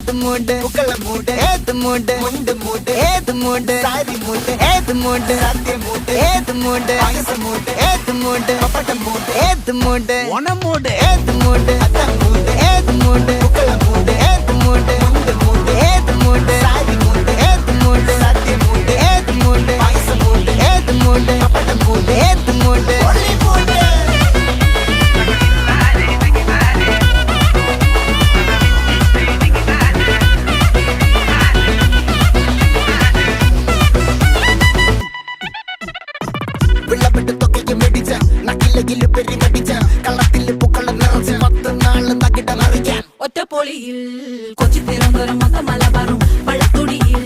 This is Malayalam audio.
ഏത് മൂട് പുക്കള മൂട് ഏത് മൂട് മുണ്ട് മൂട് ഏത് മൂട് സാരി മൂട് ഏത് മൂട് സത്യ മൂട് ഏത് മൂട് പായസ മൂട് ഏത് മൂട് പപ്പടം മൂട് ഏത് മൂട് ഓണം മൂട് ഏത് മൂട് അത്തം മൂട് ഏത് മൂട് പുക്കള മൂട് ഏത് മൂട് മുണ്ട് മൂട് ഏത് മൂട് സാരി മൂട് ഏത് മൂട് സത്യ മൂട് ഏത് മൂട് പായസ മൂട് ഏത് മൂട് പപ്പടം മൂട് ഏത് മൂട് ഒറ്റപ്പൊളിയിൽ കൊച്ചി തിരുവനന്തപുരം മൊത്തം മലബാറും വള്ളത്തുടിയിൽ